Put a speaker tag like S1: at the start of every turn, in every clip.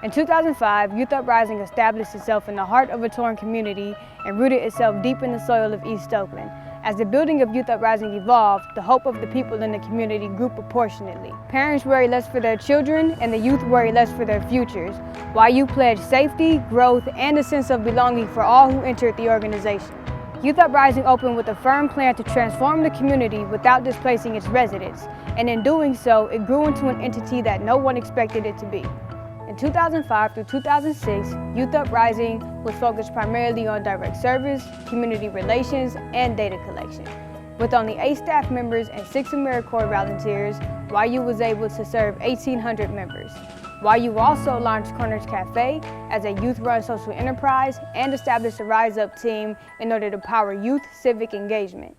S1: In 2005, Youth UpRising established itself in the heart of a torn community and rooted itself deep in the soil of East Oakland. As the building of Youth UpRising evolved, the hope of the people in the community grew proportionately. Parents worry less for their children, and the youth worry less for their futures, while you pledge safety, growth, and a sense of belonging for all who entered the organization. Youth UpRising opened with a firm plan to transform the community without displacing its residents, and in doing so, it grew into an entity that no one expected it to be. In 2005 through 2006, Youth UpRising was focused primarily on direct service, community relations, and data collection. With only 8 staff members and 6 AmeriCorps volunteers, YU was able to serve 1,800 members. YU also launched Corners Cafe as a youth-run social enterprise and established a Rise Up team in order to power youth civic engagement.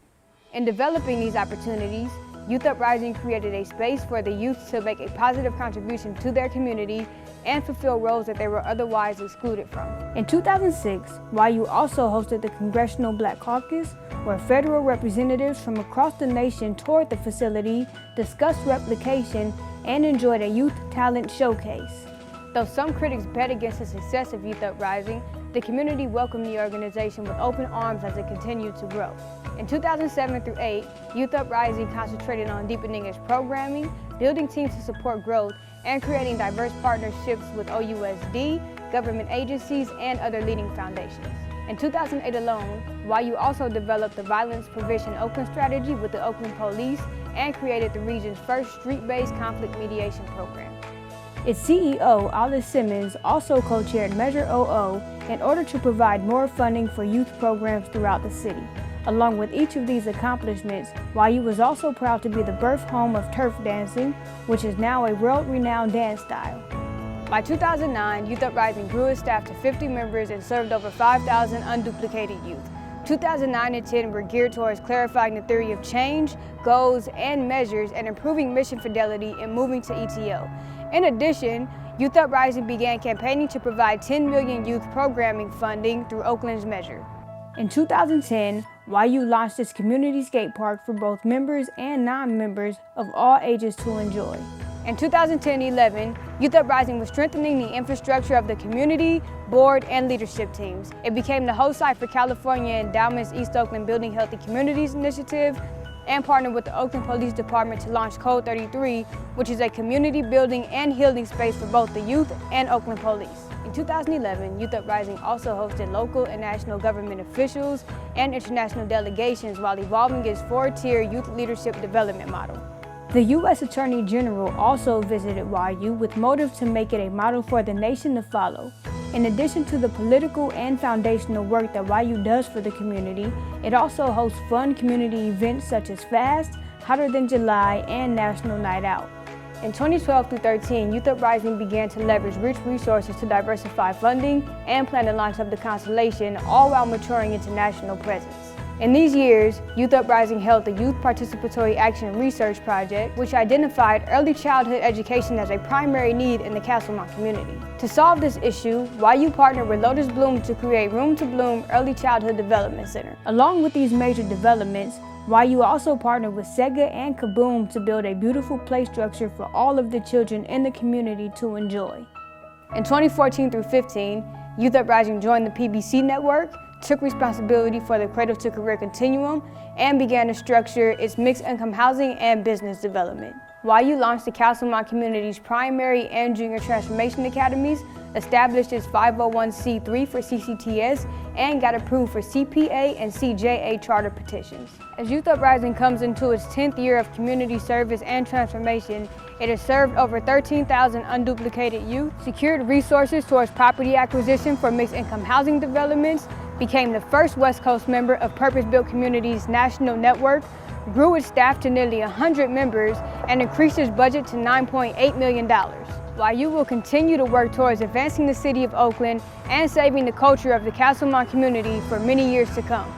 S1: In developing these opportunities, Youth UpRising created a space for the youth to make a positive contribution to their community and fulfill roles that they were otherwise excluded from. In 2006, YU also hosted the Congressional Black Caucus, where federal representatives from across the nation toured the facility, discussed replication, and enjoyed a youth talent showcase. Though some critics bet against the success of Youth UpRising, the community welcomed the organization with open arms as it continued to grow. In 2007 through 2008, Youth UpRising concentrated on deepening its programming, building teams to support growth, and creating diverse partnerships with OUSD, government agencies, and other leading foundations. In 2008 alone, YU also developed the Violence Prevention Oakland strategy with the Oakland Police and created the region's first street-based conflict mediation program. Its CEO, Alice Simmons, also co-chaired Measure OO in order to provide more funding for youth programs throughout the city. Along with each of these accomplishments, YU was also proud to be the birth home of turf dancing, which is now a world-renowned dance style. By 2009, Youth UpRising grew its staff to 50 members and served over 5,000 unduplicated youth. 2009 and 10 were geared towards clarifying the theory of change, goals, and measures, and improving mission fidelity and moving to ETO. In addition, Youth UpRising began campaigning to provide 10 million youth programming funding through Oakland's Measure. In 2010, YU launched its community skate park for both members and non-members of all ages to enjoy. In 2010-11, Youth UpRising was strengthening the infrastructure of the community, board, and leadership teams. It became the host site for California Endowment's East Oakland Building Healthy Communities initiative and partnered with the Oakland Police Department to launch Code 33, which is a community building and healing space for both the youth and Oakland Police. In 2011, Youth UpRising also hosted local and national government officials and international delegations while evolving its 4-tier youth leadership development model. The U.S. Attorney General also visited YU with motive to make it a model for the nation to follow. In addition to the political and foundational work that YU does for the community, it also hosts fun community events such as FAST, Hotter Than July, and National Night Out. In 2012 through 13, Youth UpRising began to leverage rich resources to diversify funding and plan the launch of the Constellation, all while maturing into national presence. In these years, Youth UpRising held the Youth Participatory Action Research Project, which identified early childhood education as a primary need in the Castlemont community. To solve this issue, YU partnered with Lotus Bloom to create Room to Bloom Early Childhood Development Center. Along with these major developments, YU also partnered with Sega and Kaboom to build a beautiful play structure for all of the children in the community to enjoy. In 2014 through 15, Youth UpRising joined the PBC network, took responsibility for the Cradle to Career Continuum, and began to structure its mixed income housing and business development. YU launched the Castlemont community's primary and junior transformation academies, established its 501c3 for CCTS, and got approved for CPA and CJA charter petitions. As Youth UpRising comes into its 10th year of community service and transformation, it has served over 13,000 unduplicated youth, secured resources towards property acquisition for mixed income housing developments, became the first West Coast member of Purpose-Built Communities National Network, grew its staff to nearly 100 members, and increased its budget to $9.8 million. YU will continue to work towards advancing the city of Oakland and saving the culture of the Castlemont community for many years to come.